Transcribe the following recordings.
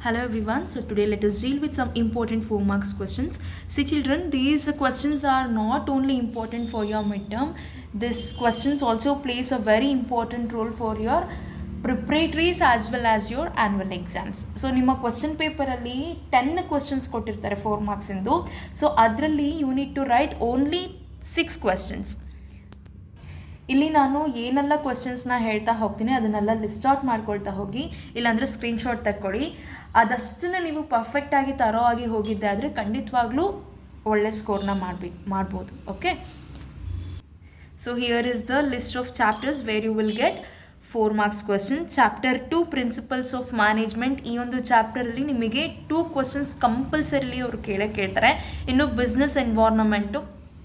Hello everyone, so today let us deal with some important 4 marks questions. See children, these questions are not only important for your midterm, these questions also plays a very important role for your preparatories as well as your annual exams. So ನಿಮ್ಮ question paper ಅಲ್ಲಿ 10 questions ಕೊಟ್ಟಿರ್ತಾರೆ 4 marks ಇಂದು. So ಅದರಲ್ಲಿ you need to write only 6 questions. ಇಲ್ಲಿ ನಾನು ಏನೆಲ್ಲ ಕ್ವೆಶ್ಚನ್ಸ್ನ ಹೇಳ್ತಾ ಹೋಗ್ತೀನಿ ಅದನ್ನೆಲ್ಲ ಲಿಸ್ಟ್ ಔಟ್ ಮಾಡ್ಕೊಳ್ತಾ ಹೋಗಿ, ಇಲ್ಲಾಂದರೆ ಸ್ಕ್ರೀನ್ಶಾಟ್ ತಕ್ಕೊಳ್ಳಿ. ಅದಷ್ಟನ್ನು ನೀವು ಪರ್ಫೆಕ್ಟಾಗಿ ತರೋ ಆಗಿ ಹೋಗಿದ್ದೆ ಆದರೆ ಖಂಡಿತವಾಗ್ಲೂ ಒಳ್ಳೆ ಸ್ಕೋರ್ನ ಮಾಡ್ಬೋದು. Okay, so here is the list of chapters where you will get 4 marks question. Chapter 2 principles of management, ಈ ಒಂದು ಚಾಪ್ಟರಲ್ಲಿ ನಿಮಗೆ 2 ಕ್ವೆಶ್ಚನ್ಸ್ ಕಂಪಲ್ಸರಿಲಿ ಅವರು ಕೇಳ್ತಾರೆ. ಇನ್ನು ಬಿಸ್ನೆಸ್ ಎನ್ವೈರ್ನ್ಮೆಂಟು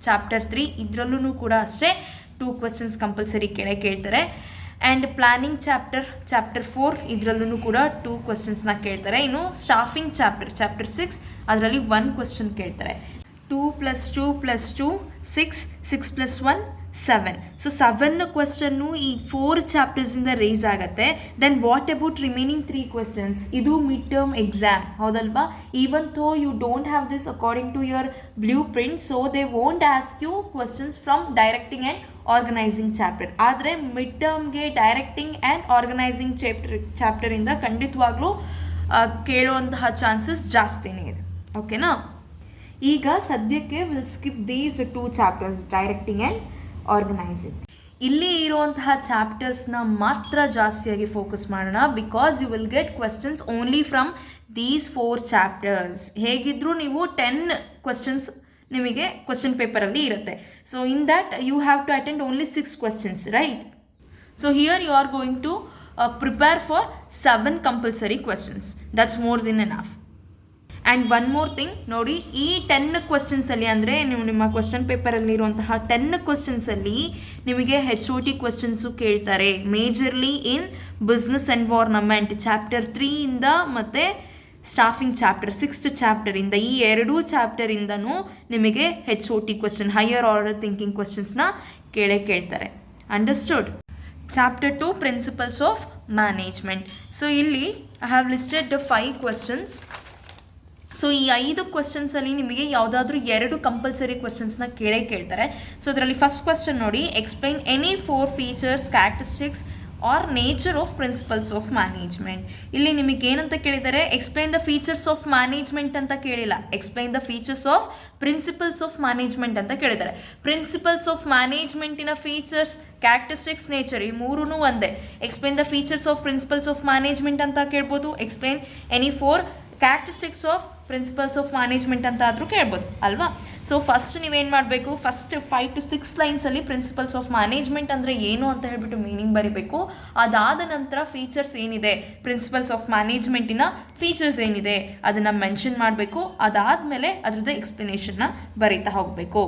ಚಾಪ್ಟರ್ 3, ಇದರಲ್ಲೂ ಕೂಡ ಅಷ್ಟೇ 2 ಕ್ವೆಶ್ಚನ್ಸ್ ಕಂಪಲ್ಸರಿ ಕೇಳ್ತಾರೆ. ಆ್ಯಂಡ್ ಪ್ಲಾನಿಂಗ್ ಚಾಪ್ಟರ್ 4, ಇದರಲ್ಲೂ ಕೂಡ 2 ಕ್ವೆಶ್ಚನ್ಸ್ನ ಕೇಳ್ತಾರೆ. ಇನ್ನು ಸ್ಟಾಫಿಂಗ್ ಚಾಪ್ಟರ್ 6, ಅದರಲ್ಲಿ 1 ಕ್ವೆಶ್ಚನ್ ಕೇಳ್ತಾರೆ. 2 + 2 + 2 6, 6 + 1 7. ಸೊ 7 ಕ್ವೆಶ್ಚನ್ನು ಈ 4 ಚಾಪ್ಟರ್ಸಿಂದ ರೇಸ್ ಆಗುತ್ತೆ. Then what about remaining 3 questions? ಇದು ಮಿಡ್ ಟರ್ಮ್ ಎಕ್ಸಾಮ್, ಹೌದಲ್ವಾ? Even though you don't have this according to your blueprint, so they won't ask you questions from directing and organising chapter. ಆದರೆ mid ಟರ್ಮ್ಗೆ directing and organising ಚಾಪ್ಟರಿಂದ ಖಂಡಿತವಾಗ್ಲೂ ಕೇಳುವಂತಹ chances ಜಾಸ್ತಿನೇ ಇದೆ. ಓಕೆನಾ? ಈಗ ಸದ್ಯಕ್ಕೆ will skip these 2 chapters, directing and organising. ಇಲ್ಲಿ ಇರುವಂತಹ ಚಾಪ್ಟರ್ಸ್ನ ಮಾತ್ರ ಜಾಸ್ತಿಯಾಗಿ ಫೋಕಸ್ ಮಾಡೋಣ, because you will get questions only from these 4 chapters. ಹೇಗಿದ್ದರೂ ನೀವು 10 ಕ್ವೆಶ್ಚನ್ಸ್ ನಿಮಗೆ ಕ್ವೆಶ್ಚನ್ ಪೇಪರಲ್ಲಿ ಇರುತ್ತೆ. So in that you have to attend only 6 questions, right? So here you are going to prepare for 7 compulsory questions. That's more than enough. And one more thing ನೋಡಿ, ಈ 10 ಕ್ವೆಶ್ಚನ್ಸಲ್ಲಿ ಅಂದರೆ ನೀವು ನಿಮ್ಮ ಕ್ವೆಶ್ಚನ್ ಪೇಪರಲ್ಲಿರುವಂತಹ 10 ಕ್ವೆಶ್ಚನ್ಸಲ್ಲಿ ನಿಮಗೆ HOT ಕ್ವೆಶ್ಚನ್ಸು ಕೇಳ್ತಾರೆ. Majorly in business environment chapter 3 ಇಂದ ಮತ್ತು staffing chapter 6th ಚಾಪ್ಟರಿಂದ, ಈ 2 ಚಾಪ್ಟರಿಂದನೂ ನಿಮಗೆ HOT question, higher order thinking ಕ್ವೆಶ್ಚನ್ಸ್ನ ಕೇಳ್ತಾರೆ. Understood? Chapter 2 principles of management. So ಇಲ್ಲಿ I have listed 5 questions. So ಈ 5 ಕ್ವೆಶ್ಚನ್ಸಲ್ಲಿ ನಿಮಗೆ ಯಾವುದಾದ್ರೂ 2 ಕಂಪಲ್ಸರಿ ಕ್ವೆಶ್ಚನ್ಸ್ನ ಕೇಳ್ತಾರೆ. ಸೊ ಅದರಲ್ಲಿ ಫಸ್ಟ್ ಕ್ವೆಶ್ಚನ್ ನೋಡಿ, explain any 4 features, characteristics or nature of principles of management. ಇಲ್ಲಿ ನಿಮಗೆ ಏನಂತ ಕೇಳಿದ್ದಾರೆ? Explain the features of management ಅಂತ ಕೇಳಿಲ್ಲ, explain the features of principles of management ಅಂತ ಕೇಳಿದ್ದಾರೆ. ಪ್ರಿನ್ಸಿಪಲ್ಸ್ ಆಫ್ ಮ್ಯಾನೇಜ್ಮೆಂಟಿನ ಫೀಚರ್ಸ್, ಕ್ಯಾರೆಕ್ಟರಿಸ್ಟಿಕ್ಸ್, ನೇಚರ್ ಈ 3 ಒಂದೇ. Explain the features of principles of management ಅಂತ ಕೇಳ್ಬೋದು, explain any 4 characteristics of principles of management ಅಂತ ಆದರೂ ಕೇಳ್ಬೋದು ಅಲ್ವಾ? ಸೊ ಫಸ್ಟ್ ನೀವೇನು ಮಾಡಬೇಕು, ಫಸ್ಟ್ 5 to 6 ಲೈನ್ಸಲ್ಲಿ ಪ್ರಿನ್ಸಿಪಲ್ಸ್ ಆಫ್ ಮ್ಯಾನೇಜ್ಮೆಂಟ್ ಅಂದರೆ ಏನು ಅಂತ ಹೇಳ್ಬಿಟ್ಟು ಮೀನಿಂಗ್ ಬರೀಬೇಕು. ಅದಾದ ನಂತರ ಫೀಚರ್ಸ್ ಏನಿದೆ, ಪ್ರಿನ್ಸಿಪಲ್ಸ್ ಆಫ್ ಮ್ಯಾನೇಜ್ಮೆಂಟಿನ ಫೀಚರ್ಸ್ ಏನಿದೆ ಅದನ್ನು ಮೆನ್ಷನ್ ಮಾಡಬೇಕು. ಅದಾದಮೇಲೆ ಅದರದ್ದು ಎಕ್ಸ್ಪ್ಲನೇಷನ್ನ ಬರೀತಾ ಹೋಗಬೇಕು.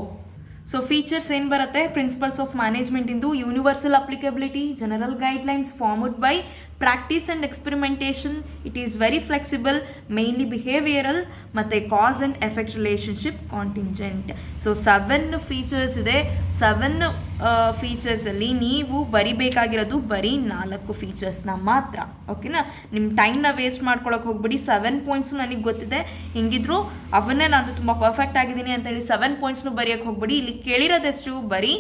ಸೊ ಫೀಚರ್ಸ್ ಏನು ಬರುತ್ತೆ? ಪ್ರಿನ್ಸಿಪಲ್ಸ್ ಆಫ್ ಮ್ಯಾನೇಜ್ಮೆಂಟಿಂದು universal applicability, general guidelines formed by practice and experimentation, it is very flexible, mainly behavioural, ಮತ್ತು cause and effect relationship, contingent. So 7 features ಇದೆ. 7 ಫೀಚರ್ಸಲ್ಲಿ ನೀವು ಬರಿಬೇಕಾಗಿರೋದು ಬರೀ 4 ಫೀಚರ್ಸ್ನ ಮಾತ್ರ. ಓಕೆನಾ? ನಿಮ್ಮ ಟೈಮ್ನ ವೇಸ್ಟ್ ಮಾಡ್ಕೊಳಕ್ಕೆ ಹೋಗ್ಬಿಡಿ. 7 ಪಾಯಿಂಟ್ಸು ನನಗೆ ಗೊತ್ತಿದೆ, ಹಿಂಗಿದ್ರು ಅವನ್ನೇ ನಾನು ತುಂಬ ಪರ್ಫೆಕ್ಟ್ ಆಗಿದ್ದೀನಿ ಅಂತೇಳಿ 7 ಪಾಯಿಂಟ್ಸ್ನು ಬರೆಯೋಕ್ಕೆ ಹೋಗ್ಬಿಡಿ. ಇಲ್ಲಿ ಕೇಳಿರೋದೆಷ್ಟು? ಬರೀ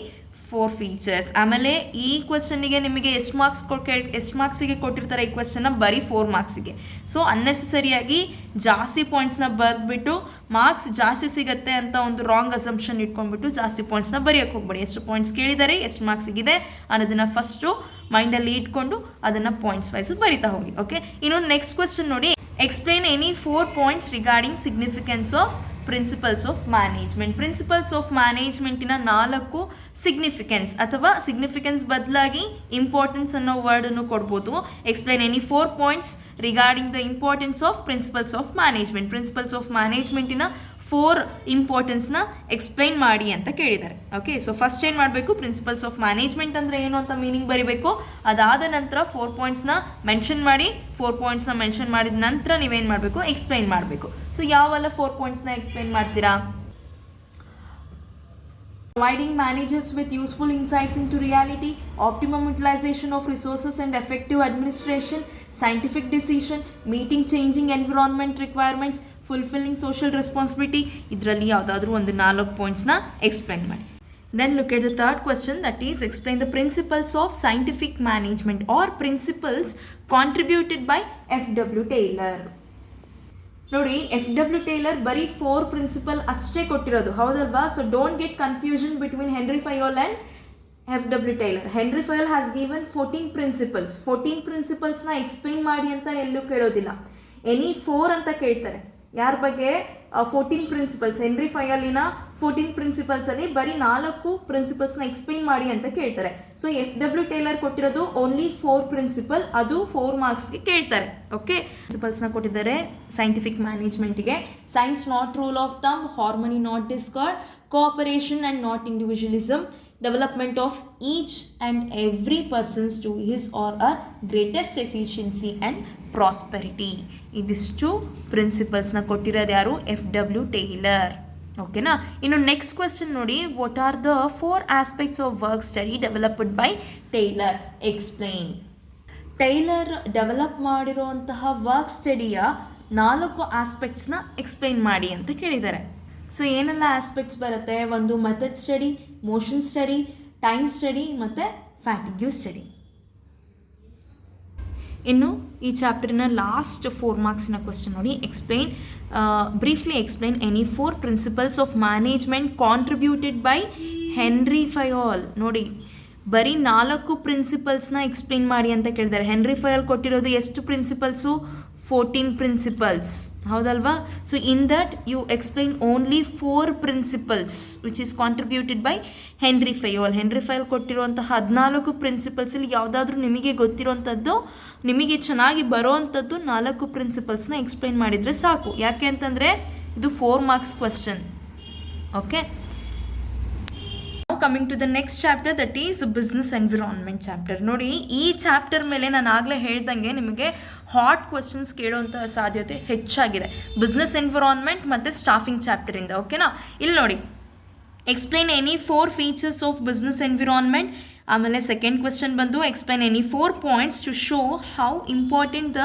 4 ಫೀಚರ್ಸ್. ಆಮೇಲೆ ಈ ಕ್ವೆಶ್ಚನ್ನಿಗೆ ನಿಮಗೆ ಎಷ್ಟು ಮಾರ್ಕ್ಸಿಗೆ ಕೊಟ್ಟಿರ್ತಾರೆ ಈ ಕ್ವೆಶ್ಚನ್ನ? ಬರೀ 4 ಮಾರ್ಕ್ಸಿಗೆ. ಸೊ ಅನ್ನೆಸೆಸರಿಯಾಗಿ ಜಾಸ್ತಿ ಪಾಯಿಂಟ್ಸ್ನ ಬರೆದ್ಬಿಟ್ಟು ಮಾರ್ಕ್ಸ್ ಜಾಸ್ತಿ ಸಿಗುತ್ತೆ ಅಂತ ಒಂದು ರಾಂಗ್ ಅಸಂಪ್ಷನ್ ಇಟ್ಕೊಂಡ್ಬಿಟ್ಟು ಜಾಸ್ತಿ ಪಾಯಿಂಟ್ಸ್ನ ಬರೆಯೋಕ್ಕೆ ಹೋಗ್ಬೇಡಿ. ಎಷ್ಟು ಪಾಯಿಂಟ್ಸ್ ಕೇಳಿದ್ದಾರೆ, ಎಷ್ಟು ಮಾರ್ಕ್ಸಿಗಿದೆ ಅನ್ನೋದನ್ನು ಫಸ್ಟು ಮೈಂಡಲ್ಲಿ ಇಟ್ಕೊಂಡು ಅದನ್ನು ಪಾಯಿಂಟ್ಸ್ ವೈಸು ಬರಿತಾ ಹೋಗಿ. ಓಕೆ, ಇನ್ನು ನೆಕ್ಸ್ಟ್ ಕ್ವೆಶ್ಚನ್ ನೋಡಿ, explain any 4 points regarding significance of principles of management. Principles of ಮ್ಯಾನೇಜ್ಮೆಂಟಿನ 4 ಸಿಗ್ನಿಫಿಕೆನ್ಸ್ ಅಥವಾ ಸಿಗ್ನಿಫಿಕೆನ್ಸ್ ಬದಲಾಗಿ ಇಂಪಾರ್ಟೆನ್ಸ್ ಅನ್ನೋ ವರ್ಡನ್ನು ಕೊಡ್ಬೋದು. Explain any 4 points regarding the importance of principles of management. Principles of ಮ್ಯಾನೇಜ್ಮೆಂಟಿನ 4 ಇಂಪಾರ್ಟೆನ್ಸ್ನ ಎಕ್ಸ್ಪ್ಲೈನ್ ಮಾಡಿ ಅಂತ ಕೇಳಿದ್ದಾರೆ. ಓಕೆ, ಸೊ ಫಸ್ಟ್ ಏನು ಮಾಡಬೇಕು? ಪ್ರಿನ್ಸಿಪಲ್ಸ್ ಆಫ್ ಮ್ಯಾನೇಜ್ಮೆಂಟ್ ಅಂದರೆ ಏನು ಅಂತ ಮೀನಿಂಗ್ ಬರೀಬೇಕು. ಅದಾದ ನಂತರ 4 ಪಾಯಿಂಟ್ಸ್ನ ಮೆನ್ಷನ್ ಮಾಡಿ. 4 ಪಾಯಿಂಟ್ಸ್ನ ಮೆನ್ಷನ್ ಮಾಡಿದ ನಂತರ ನೀವೇನು ಮಾಡಬೇಕು? ಎಕ್ಸ್ಪ್ಲೈನ್ ಮಾಡಬೇಕು. ಸೊ ಯಾವೆಲ್ಲ 4 ಪಾಯಿಂಟ್ಸ್ನ ಎಕ್ಸ್ಪ್ಲೈನ್ ಮಾಡ್ತೀರಾ? providing managers with useful insights into reality, optimum utilization of resources and effective administration, scientific decision, meeting changing environment requirements, fulfilling social responsibility. ಇದರಲ್ಲಿ ಯಾವುದಾದ್ರೂ ಒಂದು 4 ಪಾಯಿಂಟ್ಸ್ನ ಎಕ್ಸ್ಪ್ಲೈನ್ ಮಾಡಿ. Then look at the third question, that is explain the principles of scientific management or principles contributed by F.W. Taylor. ನೋಡಿ, F.W. Taylor ಬರೀ 4 principal ಅಷ್ಟೇ ಕೊಟ್ಟಿರೋದು, ಹೌದಲ್ವಾ? So don't get confusion between Henry Fayol and F.W. Taylor. Henry Fayol has given 14 principles. 14 ಪ್ರಿನ್ಸಿಪಲ್ಸ್ನ explain ಮಾಡಿ ಅಂತ ಎಲ್ಲೂ ಕೇಳೋದಿಲ್ಲ, ಎನಿ 4 ಅಂತ ಕೇಳ್ತಾರೆ. ಯಾರ ಬಗ್ಗೆ? 14 ಪ್ರಿನ್ಸಿಪಲ್ಸ್. ಹೆನ್ರಿ ಫಯೋಲಿನ 14 ಪ್ರಿನ್ಸಿಪಲ್ಸಲ್ಲಿ ಬರೀ 4 ಪ್ರಿನ್ಸಿಪಲ್ಸ್ನ ಎಕ್ಸ್ಪ್ಲೈನ್ ಮಾಡಿ ಅಂತ ಕೇಳ್ತಾರೆ. So F.W. ಟೇಲರ್ ಕೊಟ್ಟಿರೋದು ಓನ್ಲಿ 4 ಪ್ರಿನ್ಸಿಪಲ್, ಅದು 4 ಮಾರ್ಕ್ಸ್ಗೆ ಕೇಳ್ತಾರೆ. ಓಕೆ, ಪ್ರಿನ್ಸಿಪಲ್ಸ್ನ ಕೊಟ್ಟಿದ್ದಾರೆ ಸೈಂಟಿಫಿಕ್ ಮ್ಯಾನೇಜ್ಮೆಂಟಿಗೆ: science not rule of thumb, harmony not discord, cooperation and not individualism, development of each and every persons to his or a greatest efficiency and prosperity. ಇದಿಷ್ಟು ಪ್ರಿನ್ಸಿಪಲ್ಸ್ನ ಕೊಟ್ಟಿರೋದು ಯಾರು? F.W. ಟೇಲರ್. ಓಕೆನಾ? ಇನ್ನು ನೆಕ್ಸ್ಟ್ ಕ್ವೆಶ್ಚನ್ ನೋಡಿ, what are the 4 aspects of work study developed by Taylor? Explain. Tailor develop ಮಾಡಿರುವಂತಹ work ಸ್ಟಡಿಯ 4 ಆಸ್ಪೆಕ್ಟ್ಸ್ನ ಎಕ್ಸ್ಪ್ಲೈನ್ ಮಾಡಿ ಅಂತ ಕೇಳಿದ್ದಾರೆ. ಸೊ ಏನೆಲ್ಲ ಆಸ್ಪೆಕ್ಟ್ಸ್ ಬರುತ್ತೆ? ಒಂದು method study, motion study, time study ಮತ್ತು ಫ್ಯಾಟಿಗ್ಯೂ ಸ್ಟಡಿ. ಇನ್ನು ಈ ಚಾಪ್ಟರ್ನ ಲಾಸ್ಟ್ 4 ಮಾರ್ಕ್ಸಿನ ಕ್ವಶನ್ ನೋಡಿ, explain briefly explain any 4 principles of management contributed by Henry Fayol. ನೋಡಿ, ಬರೀ 4 ಪ್ರಿನ್ಸಿಪಲ್ಸ್ನ ಎಕ್ಸ್ಪ್ಲೈನ್ ಮಾಡಿ ಅಂತ ಕೇಳಿದ್ದಾರೆ. ಹೆನ್ರಿ ಫಯೋಲ್ ಕೊಟ್ಟಿರೋದು ಎಷ್ಟು ಪ್ರಿನ್ಸಿಪಲ್ಸು? 14 ಪ್ರಿನ್ಸಿಪಲ್ಸ್, ಹೌದಲ್ವಾ? So in that you explain only 4 principles which is contributed by Henry Fayol. Henry Fayol ಕೊಟ್ಟಿರುವಂಥ 14 ಪ್ರಿನ್ಸಿಪಲ್ಸಲ್ಲಿ ಯಾವುದಾದ್ರೂ ನಿಮಗೆ ಗೊತ್ತಿರೋವಂಥದ್ದು, ನಿಮಗೆ ಚೆನ್ನಾಗಿ ಬರೋವಂಥದ್ದು 4 ಪ್ರಿನ್ಸಿಪಲ್ಸ್ನ ಎಕ್ಸ್ಪ್ಲೈನ್ ಮಾಡಿದರೆ ಸಾಕು. ಯಾಕೆ ಅಂತಂದರೆ ಇದು 4 marks question. Okay, coming to the next chapter, that is business environment chapter. ನೋಡಿ, ಈ ಚಾಪ್ಟರ್ ಮೇಲೆ ನಾನು ಆಗಲೇ ಹೇಳ್ದಂಗೆ ನಿಮಗೆ ಹಾಟ್ ಕ್ವಶನ್ಸ್ ಕೇಳೋವಂಥ ಸಾಧ್ಯತೆ ಹೆಚ್ಚಾಗಿದೆ ಬಿಸ್ನೆಸ್ ಎನ್ವಿರಾನ್ಮೆಂಟ್ ಮತ್ತು ಸ್ಟಾಫಿಂಗ್ ಚಾಪ್ಟರಿಂದ. ಓಕೆನಾ? ಇಲ್ಲಿ ನೋಡಿ, explain any 4 features of business environment. ಆಮೇಲೆ ಸೆಕೆಂಡ್ ಕ್ವೆಶ್ಚನ್ ಬಂದು explain any 4 points to show how important the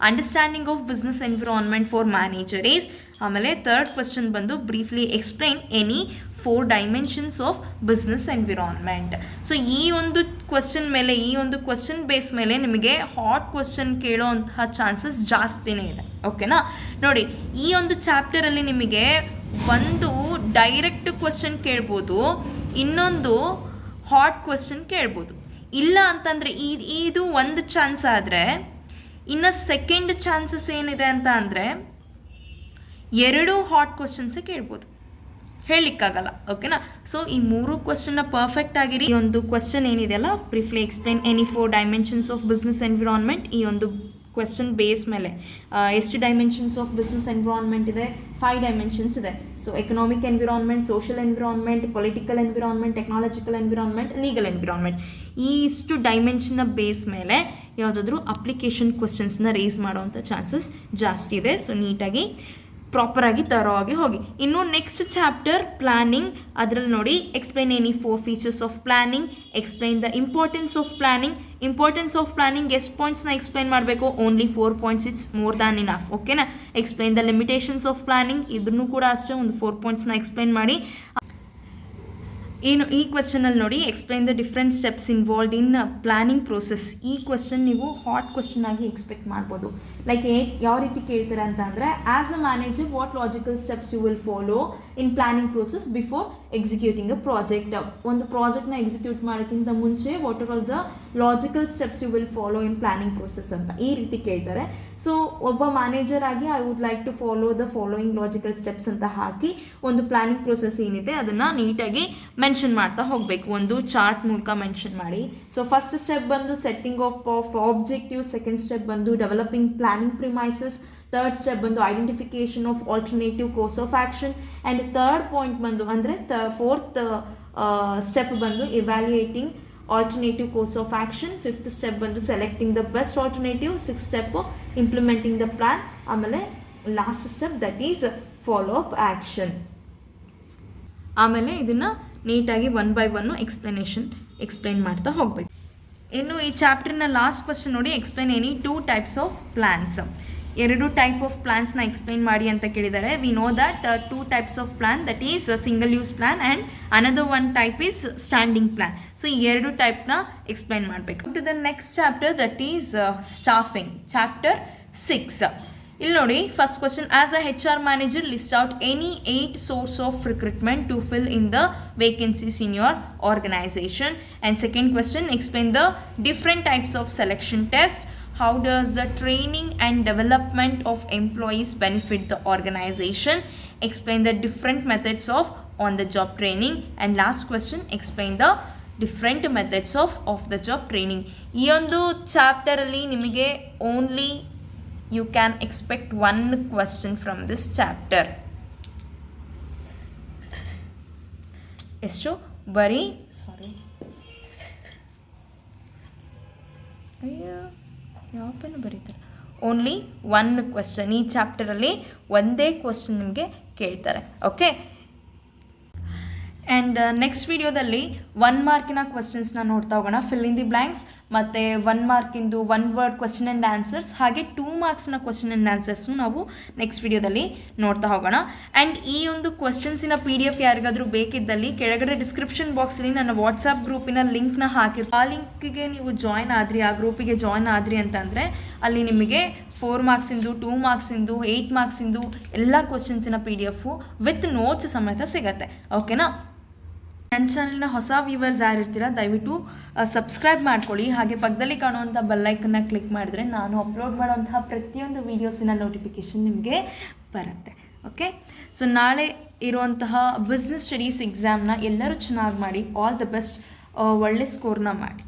understanding of business environment for manager is. ಆಮೇಲೆ ಥರ್ಡ್ ಕ್ವೆಶ್ಚನ್ ಬಂದು briefly explain any 4 dimensions of business environment. So ಈ ಒಂದು question ಮೇಲೆ, ಈ ಒಂದು question base ಮೇಲೆ ನಿಮಗೆ ಹಾಟ್ ಕ್ವೆಶ್ಚನ್ ಕೇಳೋವಂತಹ ಚಾನ್ಸಸ್ ಜಾಸ್ತಿನೇ ಇದೆ. ಓಕೆನಾ? ನೋಡಿ, ಈ ಒಂದು ಚಾಪ್ಟರಲ್ಲಿ ನಿಮಗೆ ಒಂದು ಡೈರೆಕ್ಟ್ ಕ್ವೆಶ್ಚನ್ ಕೇಳ್ಬೋದು, ಇನ್ನೊಂದು ಹಾಟ್ ಕ್ವೆಶ್ಚನ್ ಕೇಳ್ಬೋದು. ಇಲ್ಲ ಅಂತಂದರೆ ಇದು ಒಂದು ಚಾನ್ಸ್ ಆದರೆ, ಇನ್ನು ಸೆಕೆಂಡ್ ಚಾನ್ಸಸ್ ಏನಿದೆ ಅಂತ ಅಂದರೆ 2 ಹಾಟ್ ಕ್ವೆಶ್ಚನ್ಸೇ ಕೇಳ್ಬೋದು, ಹೇಳಲಿಕ್ಕಾಗಲ್ಲ. ಓಕೆನಾ? ಸೊ ಈ 3 ಕ್ವೆಶ್ಚನ್ನ ಪರ್ಫೆಕ್ಟ್ ಆಗಿರಿ. ಈ ಒಂದು ಕ್ವೆಶ್ಚನ್ ಏನಿದೆಯಲ್ಲ, briefly explain any 4 dimensions of business environment, ಈ ಒಂದು ಕ್ವೆಶ್ಚನ್ ಬೇಸ್ ಮೇಲೆ ಎಷ್ಟು ಡೈಮೆನ್ಷನ್ಸ್ ಆಫ್ ಬಿಸ್ನೆಸ್ ಎನ್ವಿರಾನ್ಮೆಂಟ್ ಇದೆ? 5 ಡೈಮೆನ್ಷನ್ಸ್ ಇದೆ. So economic environment, social environment, political environment, technological environment, legal environment. ಈ ಇಷ್ಟು ಡೈಮೆನ್ಷನ್ನ ಬೇಸ್ ಮೇಲೆ ಯಾವುದಾದ್ರೂ ಅಪ್ಲಿಕೇಶನ್ ಕ್ವೆಶ್ಚನ್ಸ್ನ ರೇಸ್ ಮಾಡೋವಂಥ ಚಾನ್ಸಸ್ ಜಾಸ್ತಿ ಇದೆ. ಸೊ ನೀಟಾಗಿ ಪ್ರಾಪರಾಗಿ ತರೋವಾಗಿ ಹೋಗಿ. ಇನ್ನು ನೆಕ್ಸ್ಟ್ ಚಾಪ್ಟರ್ ಪ್ಲಾನಿಂಗ್, ಅದರಲ್ಲಿ ನೋಡಿ explain any 4 features of planning, explain the importance of planning. Importance of planning ಎಷ್ಟು ಪಾಯಿಂಟ್ಸ್ನ ಎಕ್ಸ್ಪ್ಲೈನ್ ಮಾಡಬೇಕು? Only 4 points, it's more than enough. ಓಕೆನಾ? Explain the limitations of planning, ಇದನ್ನು ಕೂಡ ಅಷ್ಟೇ ಒಂದು 4 ಪಾಯಿಂಟ್ಸ್ನ ಎಕ್ಸ್ಪ್ಲೈನ್ ಮಾಡಿ. ಏನು ಈ ಕ್ವೆಶ್ಚನಲ್ಲಿ ನೋಡಿ, explain the different steps involved in planning process. ಈ ಕ್ವೆಶ್ಚನ್ ನೀವು ಹಾಟ್ ಕ್ವೆಶ್ಚನ್ ಆಗಿ ಎಕ್ಸ್ಪೆಕ್ಟ್ ಮಾಡ್ಬೋದು. ಲೈಕ್ ಯಾವ ರೀತಿ ಕೇಳ್ತಾರೆ ಅಂತ ಅಂದರೆ, as a manager what logical steps you will follow in planning process before executing a project. ಒಂದು ಪ್ರಾಜೆಕ್ಟ್ನ ಎಕ್ಸಿಕ್ಯೂಟ್ ಮಾಡೋಕ್ಕಿಂತ ಮುಂಚೆ what are all the logical steps you will follow in planning process ಅಂತ ಈ ರೀತಿ ಕೇಳ್ತಾರೆ. ಸೊ ಒಬ್ಬ ಮ್ಯಾನೇಜರ್ ಆಗಿ I would like to follow the following logical steps ಅಂತ ಹಾಕಿ ಒಂದು ಪ್ಲಾನಿಂಗ್ ಪ್ರೋಸೆಸ್ ಏನಿದೆ ಅದನ್ನು ನೀಟಾಗಿ ಮೆನ್ಷನ್ ಮಾಡ್ತಾ ಹೋಗಬೇಕು, ಒಂದು ಚಾರ್ಟ್ ಮೂಲಕ ಮೆನ್ಷನ್ ಮಾಡಿ. ಸೊ ಫಸ್ಟ್ ಸ್ಟೆಪ್ ಬಂದು setting of objective, second step ಬಂದು developing planning premises, third step ಬಂದು identification of alternative course of action, and third point ಬಂದು ಅಂದರೆ ಫೋರ್ತ್ ಸ್ಟೆಪ್ ಬಂದು evaluating alternative course of action, fifth step ಬಂದು selecting the best alternative, six step implementing the plan, ಆಮೇಲೆ last step that is follow up action. ಆಮೇಲೆ ಇದನ್ನು ನೀಟಾಗಿ 1 by 1 explain ಮಾಡ್ತಾ ಹೋಗಬೇಕು. ಇನ್ನು ಈ ಚಾಪ್ಟರ್ನ ಲಾಸ್ಟ್ ಕ್ವಶನ್ ನೋಡಿ, explain any 2 types of plans. 2 type of ಪ್ಲಾನ್ಸ್ನ ಎಕ್ಸ್ಪ್ಲೈನ್ ಮಾಡಿ ಅಂತ ಕೇಳಿದ್ದಾರೆ. We know that 2 types of plan, that is single use plan and another 1 type is standing plan. So ಈ 2 ಟೈಪ್ನ ಎಕ್ಸ್ಪ್ಲೈನ್ ಮಾಡಬೇಕು. To the next chapter, that is staffing, chapter 6. ಇಲ್ಲಿ ನೋಡಿ, first question, as a HR manager list out any 8 source of recruitment to fill in the vacancies in your organisation. And second question, explain the different types of selection test. How does the training and development of employees benefit the organization? Explain the different methods of on-the-job training. And last question, explain the different methods of the job training. ಈ ಒಂದು ಚಾಪ್ಟರಲ್ಲಿ ನಿಮಗೆ only you can expect 1 question from this chapter. ಎಷ್ಟು ಬರೀ ಯಾವ pen ಬರೀತಾರೆ, only 1 question. ಈ ಚಾಪ್ಟರಲ್ಲಿ ಒಂದೇ question ನಿಮಗೆ ಕೇಳ್ತಾರೆ. ಓಕೆ, ಆ್ಯಂಡ್ ನೆಕ್ಸ್ಟ್ ವಿಡಿಯೋದಲ್ಲಿ 1 ಮಾರ್ಕಿನ ಕ್ವಶನ್ಸ್ನ ನೋಡ್ತಾ ಹೋಗೋಣ. ಫಿಲ್ ಇನ್ ದಿ ಬ್ಲ್ಯಾಂಕ್ಸ್ ಮತ್ತು 1 ಮಾರ್ಕಿಂದು 1 ವರ್ಡ್ ಕ್ವಶನ್ ಆ್ಯಂಡ್ ಆನ್ಸರ್ಸ್, ಹಾಗೆ 2 ಮಾರ್ಕ್ಸ್ನ ಕ್ವಶನ್ ಆ್ಯಂಡ್ ಆನ್ಸರ್ಸ್ನು ನಾವು ನೆಕ್ಸ್ಟ್ ವಿಡಿಯೋದಲ್ಲಿ ನೋಡ್ತಾ ಹೋಗೋಣ. ಆ್ಯಂಡ್ ಈ ಒಂದು ಕ್ವಶನ್ಸಿನ PDF ಯಾರಿಗಾದರೂ ಬೇಕಿದ್ದಲ್ಲಿ ಕೆಳಗಡೆ ಡಿಸ್ಕ್ರಿಪ್ಷನ್ ಬಾಕ್ಸಲ್ಲಿ ನನ್ನ ವಾಟ್ಸಪ್ ಗ್ರೂಪಿನ ಲಿಂಕ್ನ ಹಾಕಿರ್ತೀನಿ. ಆ ಲಿಂಕ್ಗೆ ನೀವು ಜಾಯ್ನ್ ಆದ್ರಿ, ಆ ಗ್ರೂಪಿಗೆ ಜಾಯ್ನ್ ಆದ್ರಿ ಅಂತಂದರೆ ಅಲ್ಲಿ ನಿಮಗೆ 4 ಮಾರ್ಕ್ಸಿಂದು, 2 ಮಾರ್ಕ್ಸಿಂದು, 8 ಮಾರ್ಕ್ಸಿಂದು ಎಲ್ಲ ಕ್ವಶನ್ಸಿನ PDF ವಿತ್ ನೋಟ್ಸ್ ಸಮೇತ ಸಿಗತ್ತೆ. ಓಕೆನಾ? ನನ್ನ ಚಾನಲ್ನ ಹೊಸ ವ್ಯೂವರ್ಸ್ ಯಾರಿರ್ತೀರ ದಯವಿಟ್ಟು ಸಬ್ಸ್ಕ್ರೈಬ್ ಮಾಡ್ಕೊಳ್ಳಿ. ಹಾಗೆ ಪಕ್ಕದಲ್ಲಿ ಕಾಣುವಂಥ ಬೆಲ್ಲೈಕನ್ನ ಕ್ಲಿಕ್ ಮಾಡಿದ್ರೆ ನಾನು ಅಪ್ಲೋಡ್ ಮಾಡುವಂತಹ ಪ್ರತಿಯೊಂದು ವೀಡಿಯೋಸಿನ ನೋಟಿಫಿಕೇಷನ್ ನಿಮಗೆ ಬರುತ್ತೆ. ಓಕೆ, ಸೊ ನಾಳೆ ಇರುವಂತಹ ಬಿಸ್ನೆಸ್ ಸ್ಟಡೀಸ್ ಎಕ್ಸಾಮ್ನ ಎಲ್ಲರೂ ಚೆನ್ನಾಗಿ ಮಾಡಿ, ಆಲ್ ದ ಬೆಸ್ಟ್, ಒಳ್ಳೆ ಸ್ಕೋರ್ನ ಮಾಡಿ.